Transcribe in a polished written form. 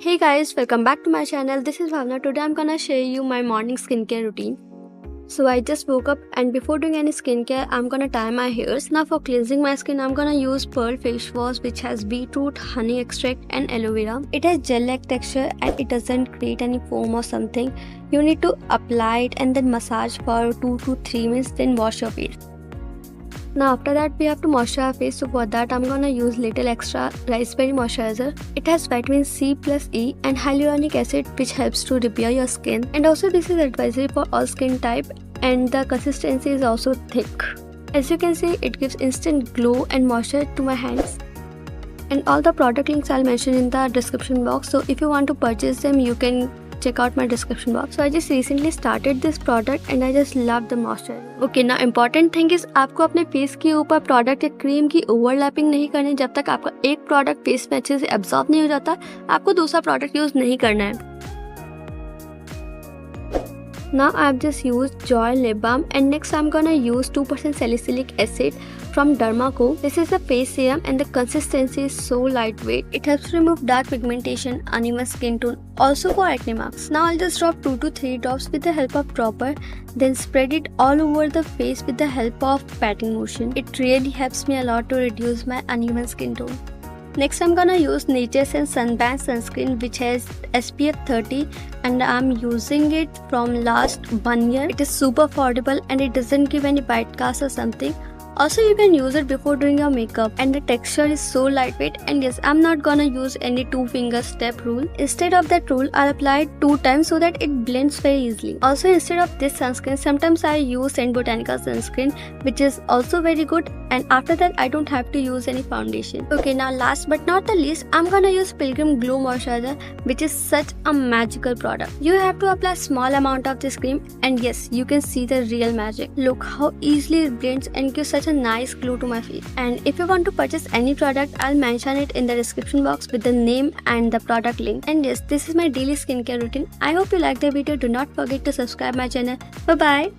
Hey guys, welcome back to my channel. This is Bhavna. Today I'm gonna share you my morning skincare routine. So I just woke up and before doing any skincare, I'm gonna tie my hairs. Now for cleansing my skin, I'm gonna use Pearl face wash which has beetroot, honey extract and aloe vera. It has gel-like texture and it doesn't create any foam or something. You need to apply it and then massage for 2 to 3 minutes, then wash your face. Now after that we have to moisturize our face, so for that I'm gonna use little extra raspberry moisturizer. It has vitamin C plus E and hyaluronic acid which helps to repair your skin, and also this is advisory for all skin type and the consistency is also thick. As you can see, it gives instant glow and moisture to my hands. And all the product links I'll mention in the description box, so if you want to purchase them you can check out my description box. So I just recently started this product and I just love the moisturizer. Okay, now important thing is आपको अपने face के ऊपर product या cream की overlapping नहीं करनी। जब तक आपका एक प्रोडक्ट फेस में अच्छे से एब्जॉर्ब नहीं हो जाता, आपको दूसरा प्रोडक्ट यूज नहीं करना है। Now I've just used Joy lip balm and next I'm gonna use 2% salicylic acid from Dermaco. This is a face serum and the consistency is so lightweight. It helps remove dark pigmentation, uneven skin tone, also for acne marks. Now I'll just drop 2 to 3 drops with the help of dropper, then spread it all over the face with the help of patting motion. It really helps me a lot to reduce my uneven skin tone. Next I'm gonna use Nature's Sunband sunscreen which has SPF 30 and I'm using it from last 1 year. It is super affordable and it doesn't give any white cast or something. Also you can use it before doing your makeup and the texture is so lightweight, and yes, I'm not gonna use any 2-finger step rule. Instead of that rule, I'll apply it 2 times so that it blends very easily. Also instead of this sunscreen, sometimes I use Saint Botanica sunscreen which is also very good, and after that I don't have to use any foundation. Okay, now last but not the least, I'm gonna use Pilgrim Glow Moisturizer which is such a magical product. You have to apply small amount of this cream and yes, you can see the real magic. Look how easily it blends and gives such a nice glow to my face. And if you want to purchase any product, I'll mention it in the description box with the name and the product link. And yes, this is my daily skincare routine. I hope you liked the video. Do not forget to subscribe my channel. Bye bye.